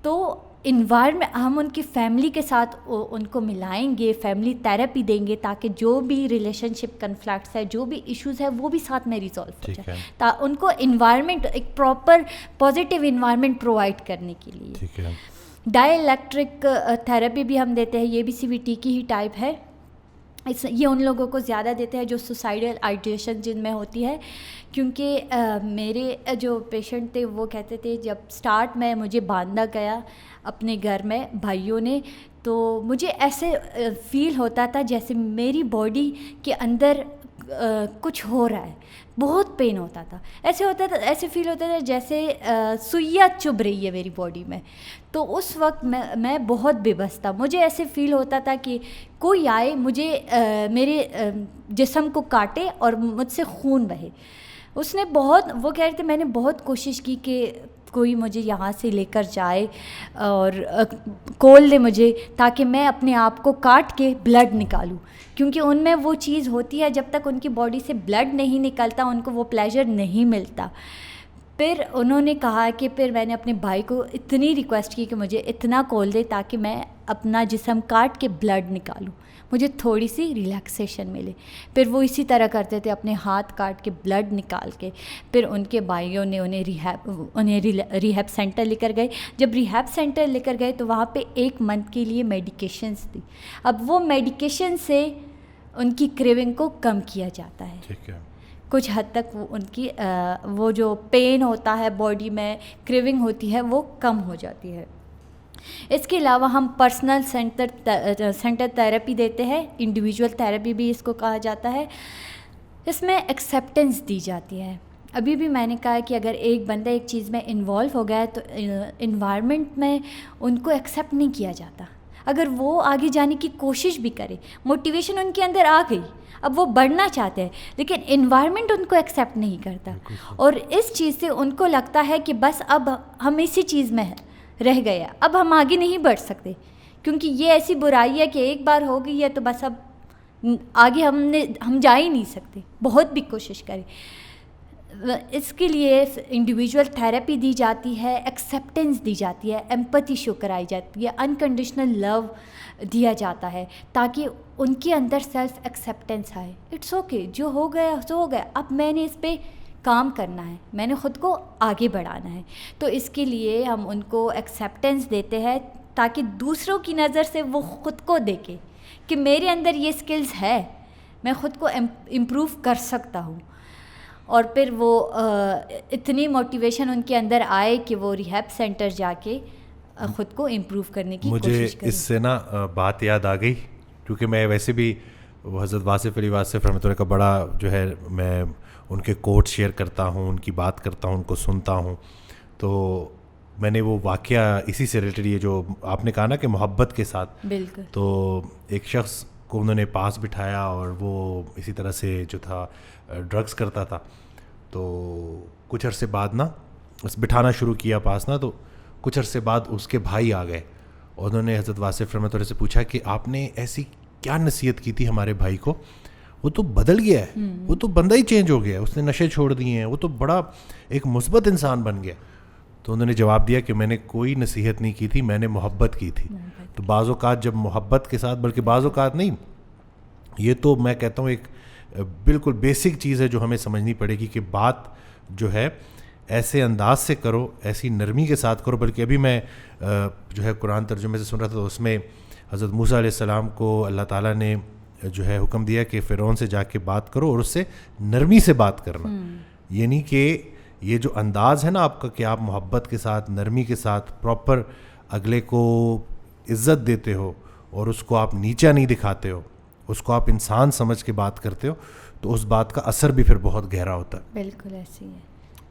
تو انوائرمنٹ ہم ان کی فیملی کے ساتھ ان کو ملائیں گے, فیملی تھیراپی دیں گے, تاکہ جو بھی ریلیشن شپ کنفلکٹس ہے, جو بھی ایشوز ہے, وہ بھی ساتھ میں ریزالو ہو جائے, ان کو انوائرمنٹ ایک پراپر پازیٹیو انوائرمنٹ پرووائڈ کرنے کے لیے. ڈائی الیکٹرک تھیراپی بھی ہم دیتے ہیں, یہ بھی CBT کی ہی ٹائپ ہے. یہ ان لوگوں کو زیادہ دیتے ہیں جو سوسائڈل آئیڈیشن جن میں ہوتی ہے, کیونکہ میرے جو پیشنٹ تھے وہ کہتے تھے جب سٹارٹ میں مجھے باندھا گیا اپنے گھر میں بھائیوں نے, تو مجھے ایسے فیل ہوتا تھا جیسے میری باڈی کے اندر کچھ ہو رہا ہے, بہت پین ہوتا تھا, ایسے فیل ہوتا تھا جیسے سوئیاں چبھ رہی ہے میری باڈی میں. تو اس وقت میں بہت بے بس تھا, مجھے ایسے فیل ہوتا تھا کہ کوئی آئے مجھے میرے جسم کو کاٹے اور مجھ سے خون بہے. اس نے وہ کہہ رہے تھے میں نے بہت کوشش کی کہ کوئی مجھے یہاں سے لے کر جائے اور کول دے مجھے, تاکہ میں اپنے آپ کو کاٹ کے بلڈ نکالوں, کیونکہ ان میں وہ چیز ہوتی ہے جب تک ان کی باڈی سے بلڈ نہیں نکلتا ان کو وہ پلیجر نہیں ملتا. پھر انہوں نے کہا کہ پھر میں نے اپنے بھائی کو اتنی ریکویسٹ کی کہ مجھے اتنا کول دے تاکہ میں اپنا جسم کاٹ کے بلڈ نکالوں, مجھے تھوڑی سی ریلیکسیشن ملے. پھر وہ اسی طرح کرتے تھے, اپنے ہاتھ کاٹ کے بلڈ نکال کے. پھر ان کے بھائیوں نے انہیں ریہیب سینٹر لے کر گئے. جب ریہیب سینٹر لے کر گئے تو وہاں پہ 1 منتھ کے لیے میڈیکیشنز دی. اب وہ میڈیکیشن سے ان کی کریونگ کو کم کیا جاتا ہے. ٹھیک ہے. کچھ حد تک وہ ان کی وہ جو پین ہوتا ہے باڈی میں, کریونگ ہوتی ہے, وہ کم ہو جاتی ہے. اس کے علاوہ ہم پرسنل سینٹر تھراپی دیتے ہیں, انڈیویجول تھراپی بھی اس کو کہا جاتا ہے. اس میں ایکسیپٹنس دی جاتی ہے. ابھی بھی میں نے کہا کہ اگر ایک بندہ ایک چیز میں انوالو ہو گیا ہے تو انوائرمنٹ میں ان کو ایکسیپٹ نہیں کیا جاتا. اگر وہ آگے جانے کی کوشش بھی کرے, موٹیویشن ان کے اندر آ گئی, اب وہ بڑھنا چاہتے ہیں, لیکن انوائرمنٹ ان کو ایکسیپٹ نہیں کرتا, اور اس چیز سے ان کو لگتا ہے کہ بس اب ہم اسی چیز میں رہ گئے, اب ہم آگے نہیں بڑھ سکتے, کیونکہ یہ ایسی برائی ہے کہ ایک بار ہو گئی ہے تو بس اب آگے ہم جا ہی نہیں سکتے, بہت بھی کوشش کریں. اس کے لیے انڈیویجول تھراپی دی جاتی ہے, ایکسیپٹنس دی جاتی ہے, ایمپتھی شو کرائی جاتی ہے, انکنڈیشنل لو دیا جاتا ہے, تاکہ ان کے اندر سیلف ایکسیپٹنس آئے. اٹس اوکے, جو ہو گیا سو ہو گیا, اب میں نے اس پہ کام کرنا ہے, میں نے خود کو آگے بڑھانا ہے. تو اس کے لیے ہم ان کو ایکسیپٹنس دیتے ہیں تاکہ دوسروں کی نظر سے وہ خود کو دیکھے کہ میرے اندر یہ اسکلز ہے, میں خود کو امپروو کر سکتا ہوں. اور پھر وہ اتنی موٹیویشن ان کے اندر آئے کہ وہ ریہیب سینٹر جا کے خود کو امپروو کرنے کی کوشش کریں. مجھے اس سے نا بات یاد آ گئی, کیونکہ میں ویسے بھی وہ حضرت واصف علی واصف رحمۃ اللہ کا بڑا جو ہے میں ان کے کوٹ شیئر کرتا ہوں, ان کی بات کرتا ہوں, ان کو سنتا ہوں. تو میں نے وہ واقعہ اسی سے ریلیٹڈ, یہ جو آپ نے کہا نا کہ محبت کے ساتھ, بالکل, تو ایک شخص کو انہوں نے پاس بٹھایا اور وہ اسی طرح سے جو تھا ڈرگس کرتا تھا. تو کچھ عرصے بعد نا بس بٹھانا شروع کیا پاس نا, تو کچھ عرصے بعد اس کے بھائی آ گئے اور انہوں نے حضرت واصف رحمۃ اللہ سے پوچھا کہ آپ نے ایسی کیا نصیحت کی تھی ہمارے بھائی کو, وہ تو بدل گیا ہے, وہ تو بندہ ہی چینج ہو گیا ہے, اس نے نشے چھوڑ دیے ہیں, وہ تو بڑا ایک مثبت انسان بن گیا. تو انہوں نے جواب دیا کہ میں نے کوئی نصیحت نہیں کی تھی, میں نے محبت کی تھی. تو بعض اوقات جب محبت کے ساتھ, بلکہ بعض اوقات نہیں, یہ تو میں کہتا ہوں ایک بالکل بیسک چیز ہے جو ہمیں سمجھنی پڑے گی کہ بات جو ہے ایسے انداز سے کرو, ایسی نرمی کے ساتھ کرو. بلکہ ابھی میں جو ہے قرآن ترجمے سے سن رہا تھا, تو اس میں حضرت موسیٰ علیہ السلام کو اللہ تعالیٰ نے جو ہے حکم دیا کہ فرعون سے جا کے بات کرو اور اس سے نرمی سے بات کرنا. یعنی کہ یہ جو انداز ہے نا آپ کا کہ آپ محبت کے ساتھ, نرمی کے ساتھ پراپر اگلے کو عزت دیتے ہو اور اس کو آپ نیچا نہیں دکھاتے ہو, اس کو آپ انسان سمجھ کے بات کرتے ہو, تو اس بات کا اثر بھی پھر بہت گہرا ہوتا ہے. بالکل ایسے ہی ہے.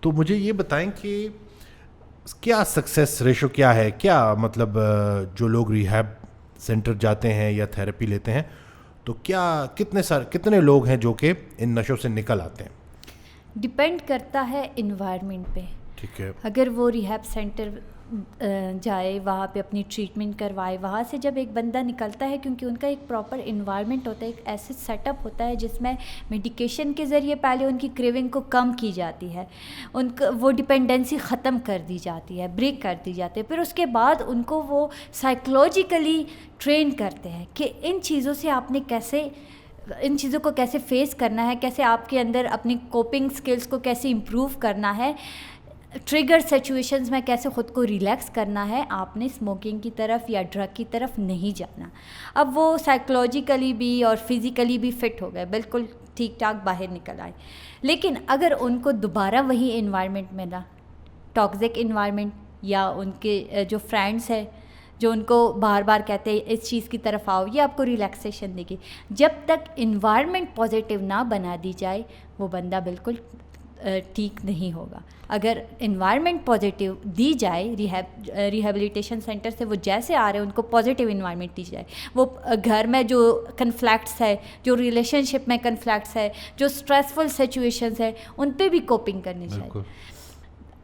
تو مجھے یہ بتائیں کہ کیا سکسیس ریشو کیا ہے, کیا مطلب جو لوگ ریہیب سینٹر جاتے ہیں یا تھراپی لیتے ہیں, تو کیا کتنے لوگ ہیں جو کہ ان نشوں سے نکل آتے ہیں؟ ڈپینڈ کرتا ہے انوائرمنٹ پہ. ٹھیک ہے. اگر وہ ریہیب سینٹر جائے, وہاں پہ اپنی ٹریٹمنٹ کروائے, وہاں سے جب ایک بندہ نکلتا ہے, کیونکہ ان کا ایک پراپر انوائرمنٹ ہوتا ہے, ایک ایسے سیٹ اپ ہوتا ہے جس میں میڈیکیشن کے ذریعے پہلے ان کی کریونگ کو کم کی جاتی ہے, ان کا وہ ڈپینڈنسی ختم کر دی جاتی ہے, بریک کر دی جاتی ہے. پھر اس کے بعد ان کو وہ سائیکولوجیکلی ٹرین کرتے ہیں کہ ان چیزوں سے آپ نے کیسے, ان چیزوں کو کیسے فیس کرنا ہے, کیسے آپ کے اندر اپنی کوپنگ سکلز کو کیسے امپروو کرنا ہے, ٹریگر سچویشنز میں کیسے خود کو ریلیکس کرنا ہے. آپ نے اسموکنگ کی طرف یا ڈرگ کی طرف نہیں جانا. اب وہ سائیکولوجیکلی بھی اور فزیکلی بھی فٹ ہو گئے, بالکل ٹھیک ٹھاک باہر نکل آئے. لیکن اگر ان کو دوبارہ وہی انوائرمنٹ ملا, ٹاکسک انوائرمنٹ, یا ان کے جو فرینڈس ہیں جو ان کو بار بار کہتے ہیں اس چیز کی طرف آؤ, یہ آپ کو ریلیکسیشن دے گی, جب تک انوائرمنٹ پازیٹیو نہ بنا دی جائے وہ بندہ بالکل ٹھیک نہیں ہوگا. اگر انوائرمنٹ پازیٹیو دی جائے, ریہیبلیٹیشن سینٹر سے وہ جیسے آ رہے ہیں ان کو پازیٹیو انوائرمنٹ دی جائے, وہ گھر میں جو کنفلیکٹس ہے, جو ریلیشن شپ میں کنفلیکٹس ہے, جو اسٹریسفل سچویشنز ہے, ان پہ بھی کوپنگ کرنی چاہیے.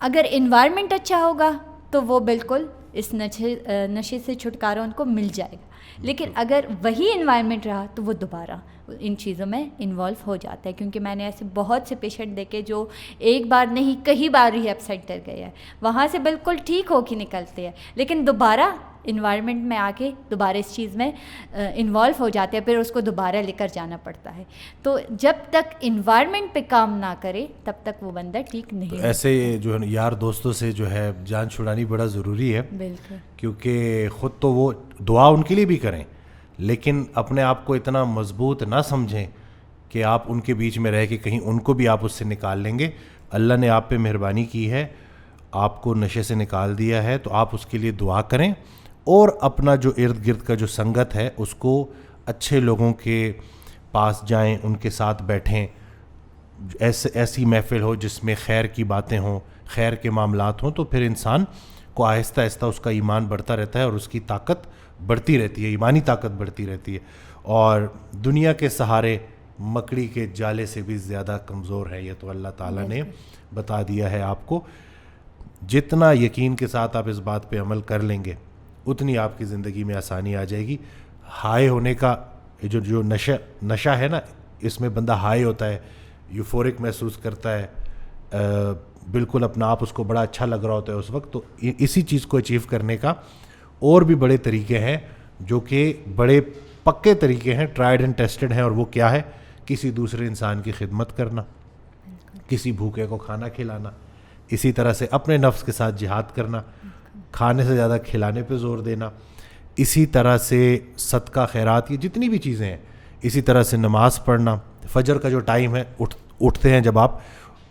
اگر انوائرمنٹ اچھا ہوگا تو وہ بالکل اس نشے سے چھٹکارا ان کو مل جائے گا. لیکن اگر وہی انوائرمنٹ رہا تو وہ دوبارہ ان چیزوں میں انوالو ہو جاتا ہے. کیونکہ میں نے ایسے بہت سے پیشنٹ دیکھے جو ایک بار نہیں کئی بار ریہیب سینٹر گئے ہیں, وہاں سے بالکل ٹھیک ہو کے نکلتے ہیں, لیکن دوبارہ انوائرمنٹ میں آ کے دوبارہ اس چیز میں انوالو ہو جاتے ہیں, پھر اس کو دوبارہ لے کر جانا پڑتا ہے. تو جب تک انوائرمنٹ پہ کام نہ کرے تب تک وہ بندہ ٹھیک نہیں. ایسے جو ہے یار دوستوں سے جو ہے جان چھڑانی بڑا ضروری ہے, بالکل, کیونکہ خود تو وہ دعا ان کے لیے بھی کریں, لیکن اپنے آپ کو اتنا مضبوط نہ سمجھیں کہ آپ ان کے بیچ میں رہ کے کہیں ان کو بھی آپ اس سے نکال لیں گے. اللہ نے آپ پہ مہربانی کی ہے, آپ کو نشے سے نکال دیا ہے, تو آپ اس کے لیے دعا کریں اور اپنا جو ارد گرد کا جو سنگت ہے اس کو اچھے لوگوں کے پاس جائیں, ان کے ساتھ بیٹھیں, ایسی محفل ہو جس میں خیر کی باتیں ہوں, خیر کے معاملات ہوں, تو پھر انسان کو آہستہ آہستہ اس کا ایمان بڑھتا رہتا ہے اور اس کی طاقت بڑھتی رہتی ہے, ایمانی طاقت بڑھتی رہتی ہے. اور دنیا کے سہارے مکڑی کے جالے سے بھی زیادہ کمزور ہے, یہ تو اللہ تعالیٰ نے بتا دیا ہے آپ کو. جتنا یقین کے ساتھ آپ اس بات پہ عمل کر لیں گے اتنی آپ کی زندگی میں آسانی آ جائے گی. ہائی ہونے کا جو نشہ ہے نا, اس میں بندہ ہائی ہوتا ہے, یوفورک محسوس کرتا ہے, بالکل اپنا آپ اس کو بڑا اچھا لگ رہا ہوتا ہے اس وقت. تو اسی چیز کو اچیو کرنے کا اور بھی بڑے طریقے ہیں جو کہ بڑے پکے طریقے ہیں, ٹرائیڈ اینڈ ٹیسٹڈ ہیں. اور وہ کیا ہے؟ کسی دوسرے انسان کی خدمت کرنا, کسی بھوکے کو کھانا کھلانا, اسی طرح سے اپنے نفس کے ساتھ جہاد کرنا, کھانے سے زیادہ کھلانے پہ زور دینا, اسی طرح سے صدقہ خیرات, یہ جتنی بھی چیزیں ہیں, اسی طرح سے نماز پڑھنا. فجر کا جو ٹائم ہے, اٹھتے ہیں جب آپ,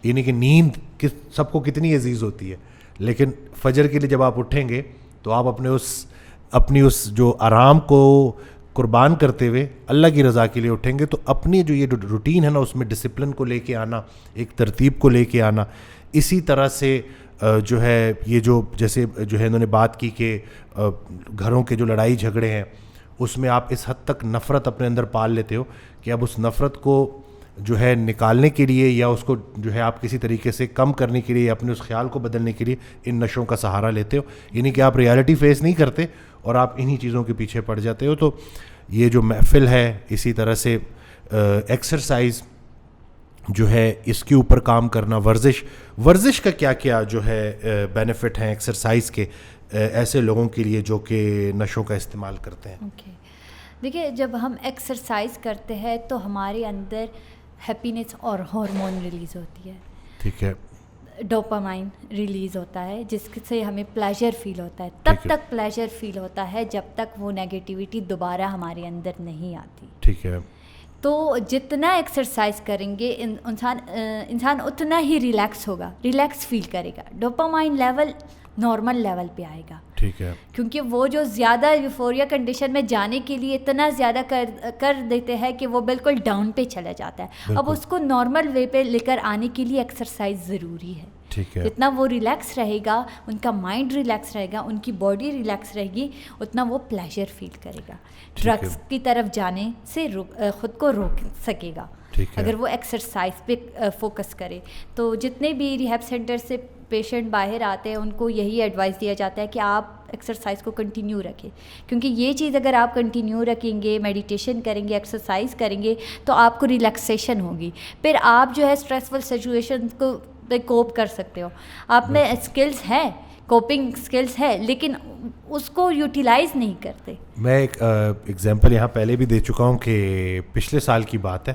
یعنی کہ نیند سب کو کتنی عزیز ہوتی ہے, لیکن فجر کے لیے جب آپ اٹھیں گے تو آپ اپنی اس جو آرام کو قربان کرتے ہوئے اللہ کی رضا کے لیے اٹھیں گے. تو اپنی جو یہ روٹین ہے نا, اس میں ڈسپلن کو لے کے آنا, ایک ترتیب کو لے کے آنا. اسی طرح سے جو ہے یہ جو جیسے جو ہے انہوں نے بات کی کہ گھروں کے جو لڑائی جھگڑے ہیں اس میں آپ اس حد تک نفرت اپنے اندر پال لیتے ہو کہ اب اس نفرت کو جو ہے نکالنے کے لیے یا اس کو جو ہے آپ کسی طریقے سے کم کرنے کے لیے یا اپنے اس خیال کو بدلنے کے لیے ان نشوں کا سہارا لیتے ہو. یعنی کہ آپ ریالٹی فیس نہیں کرتے اور آپ انہی چیزوں کے پیچھے پڑ جاتے ہو. تو یہ جو محفل ہے, اسی طرح سے ایکسرسائز جو ہے, اس کے اوپر کام کرنا, ورزش کا کیا کیا جو ہے بینیفٹ ہیں ایکسرسائز کے ایسے لوگوں کے لیے جو کہ نشوں کا استعمال کرتے ہیں. دیکھیے, جب ہم ایکسرسائز کرتے ہیں تو ہمارے اندر ہیپینس اور ہارمون ریلیز ہوتی ہے. ٹھیک ہے. ڈوپامائن ریلیز ہوتا ہے جس سے ہمیں پلیجر فیل ہوتا ہے. تب تک پلیجر فیل ہوتا ہے جب تک وہ نیگیٹیوٹی دوبارہ ہمارے اندر نہیں آتی. ٹھیک ہے. تو جتنا ایکسرسائز کریں گے انسان اتنا ہی ریلیکس ہوگا, ریلیکس فیل کرے گا, ڈوپامائن لیول نارمل لیول پہ آئے گا. ٹھیک ہے. کیونکہ وہ جو زیادہ یوفوریا کنڈیشن میں جانے کے لیے اتنا زیادہ کر دیتے ہیں کہ وہ بالکل ڈاؤن پہ چلا جاتا ہے. اب اس کو نارمل وے پہ لے کر آنے کے لیے ایکسرسائز ضروری ہے. جتنا وہ ریلیکس رہے گا, ان کا مائنڈ ریلیکس رہے گا, ان کی باڈی ریلیکس رہے گی, اتنا وہ پلیجر فیل کرے گا, ڈرگس کی طرف جانے سے خود کو روک سکے گا اگر وہ ایکسرسائز پہ فوکس کرے. تو جتنے بھی ریہیب سینٹر سے پیشنٹ باہر آتے ہیں ان کو یہی ایڈوائس دیا جاتا ہے کہ آپ ایکسرسائز کو کنٹینیو رکھیں, کیونکہ یہ چیز اگر آپ کنٹینیو رکھیں گے, میڈیٹیشن کریں گے, ایکسرسائز کریں گے, تو آپ کو ریلیکسیشن ہوگی. پھر آپ جو ہے اسٹریسفل سچویشن کو کوپ کر سکتے ہو. آپ میں اسکلز ہیں, کوپنگ اسکلز ہے, لیکن اس کو یوٹیلائز نہیں کرتے. میں ایک ایگزامپل یہاں پہلے بھی دے چکا ہوں کہ پچھلے سال کی بات ہے,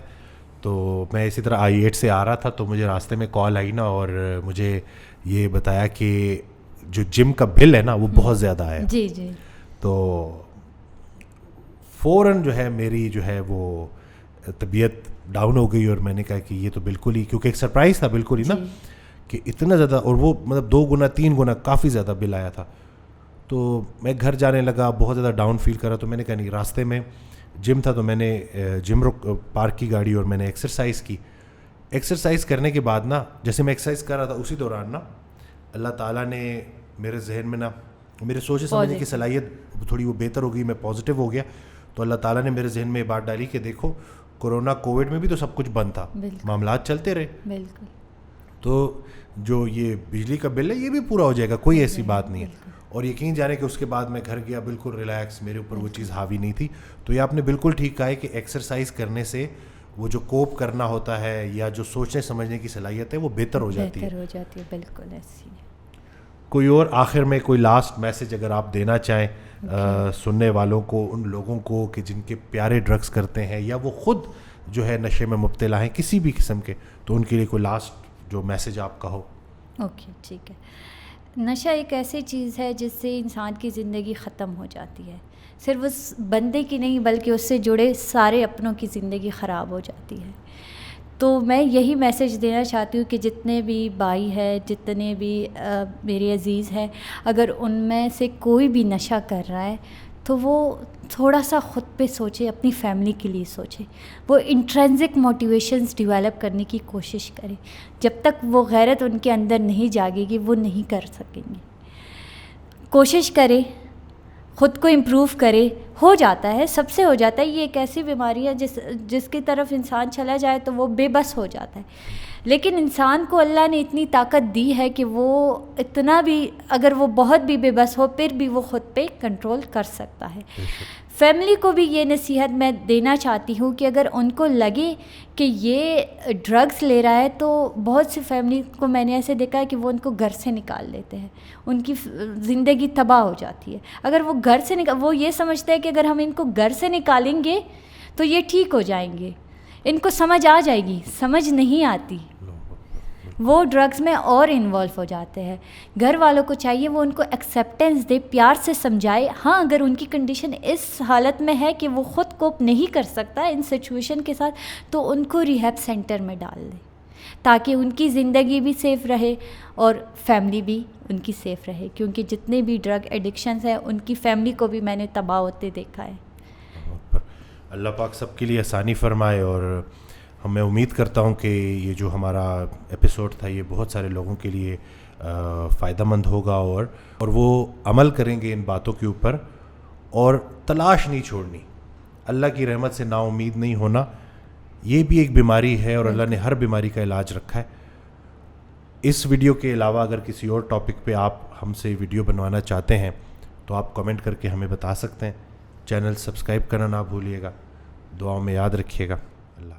تو میں اسی طرح I-8 سے آ رہا تھا, تو مجھے راستے میں کال آئی نا, اور مجھے یہ بتایا کہ جو جم کا بل ہے نا وہ بہت زیادہ ہے. جی جی. تو فوراً جو ہے میری جو ہے وہ طبیعت ڈاؤن ہو گئی, اور میں نے کہا کہ یہ تو بالکل ہی, کیونکہ ایک سرپرائز تھا بالکل ہی نا کہ اتنا زیادہ, اور وہ مطلب 2 گنا 3 گنا کافی زیادہ بل آیا تھا. تو میں گھر جانے لگا, بہت زیادہ ڈاؤن فیل کر رہا, تو میں نے کہا نہیں, راستے میں جم تھا تو میں نے جم پارک کی گاڑی اور میں نے ایکسرسائز کی. ایکسرسائز کرنے کے بعد نا, جیسے میں ایکسرسائز کر رہا تھا اسی دوران نا اللہ تعالیٰ نے میرے ذہن میں نا, میرے سوچے سمجھنے کی صلاحیت تھوڑی وہ بہتر ہو گئی, میں پازیٹیو ہو گیا. تو اللہ تعالیٰ نے میرے ذہن میں یہ بات ڈالی کہ دیکھو کورونا کووڈ میں بھی تو سب کچھ بند تھا, معاملات چلتے رہے, بالکل, تو جو یہ بجلی کا بل ہے یہ بھی پورا ہو جائے گا, کوئی ایسی بات نہیں ہے. اور یقین جانے کہ اس کے بعد میں گھر گیا بالکل ریلیکس, میرے اوپر وہ چیز حاوی نہیں تھی. تو یہ آپ نے بالکل ٹھیک کہا ہے کہ ایکسرسائز کرنے سے وہ جو کوپ کرنا ہوتا ہے یا جو سوچنے سمجھنے کی صلاحیت ہے وہ بہتر ہو جاتی ہے. بالکل ایسی. کوئی اور آخر میں کوئی لاسٹ میسج اگر آپ دینا چاہیں سننے والوں کو, ان لوگوں کو کہ جن کے پیارے ڈرگس کرتے ہیں یا وہ خود جو ہے نشے میں مبتلا ہیں کسی بھی قسم کے, تو ان کے لیے کوئی لاسٹ جو میسج آپ کہو. اوکے ٹھیک ہے. نشہ ایک ایسی چیز ہے جس سے انسان کی زندگی ختم ہو جاتی ہے, صرف اس بندے کی نہیں بلکہ اس سے جڑے سارے اپنوں کی زندگی خراب ہو جاتی ہے. تو میں یہی میسج دینا چاہتی ہوں کہ جتنے بھی بھائی ہیں, جتنے بھی میرے عزیز ہیں, اگر ان میں سے کوئی بھی نشہ کر رہا ہے تو وہ تھوڑا سا خود پہ سوچے, اپنی فیملی کے لیے سوچے, وہ انٹرنزک موٹیویشنز ڈیولپ کرنے کی کوشش کرے. جب تک وہ غیرت ان کے اندر نہیں جاگے گی وہ نہیں کر سکیں گے. کوشش کرے, خود کو امپروو کرے. ہو جاتا ہے, سب سے ہو جاتا ہے. یہ ایک ایسی بیماری ہے جس کی طرف انسان چلا جائے تو وہ بے بس ہو جاتا ہے. لیکن انسان کو اللہ نے اتنی طاقت دی ہے کہ وہ اتنا بھی, اگر وہ بہت بھی بے بس ہو پھر بھی وہ خود پہ کنٹرول کر سکتا ہے. فیملی کو بھی یہ نصیحت میں دینا چاہتی ہوں کہ اگر ان کو لگے کہ یہ ڈرگس لے رہا ہے, تو بہت سی فیملی کو میں نے ایسے دیکھا ہے کہ وہ ان کو گھر سے نکال لیتے ہیں, ان کی زندگی تباہ ہو جاتی ہے. اگر وہ گھر سے وہ یہ سمجھتے ہیں کہ اگر ہم ان کو گھر سے نکالیں گے تو یہ ٹھیک ہو جائیں گے, ان کو سمجھ آ جائے گی, سمجھ نہیں آتی, وہ ڈرگس میں اور انوالو ہو جاتے ہیں. گھر والوں کو چاہیے وہ ان کو ایکسیپٹنس دے, پیار سے سمجھائے. ہاں اگر ان کی کنڈیشن اس حالت میں ہے کہ وہ خود کوپ نہیں کر سکتا ان سچویشن کے ساتھ, تو ان کو ریہیب سینٹر میں ڈال دے تاکہ ان کی زندگی بھی سیف رہے اور فیملی بھی ان کی سیف رہے. کیونکہ جتنے بھی ڈرگ ایڈکشنز ہیں ان کی فیملی کو بھی میں نے تباہ ہوتے دیکھا ہے. اللہ پاک سب کے لیے آسانی فرمائے, اور میں امید کرتا ہوں کہ یہ جو ہمارا ایپیسوڈ تھا یہ بہت سارے لوگوں کے لیے فائدہ مند ہوگا, اور وہ عمل کریں گے ان باتوں کے اوپر, اور تلاش نہیں چھوڑنی, اللہ کی رحمت سے نا امید نہیں ہونا. یہ بھی ایک بیماری ہے اور اللہ نے ہر بیماری کا علاج رکھا ہے. اس ویڈیو کے علاوہ اگر کسی اور ٹاپک پہ آپ ہم سے ویڈیو بنوانا چاہتے ہیں تو آپ کمنٹ کر کے ہمیں بتا سکتے ہیں. چینل سبسکرائب کرنا نہ بھولیے گا. دعاؤں میں یاد رکھیے گا. اللہ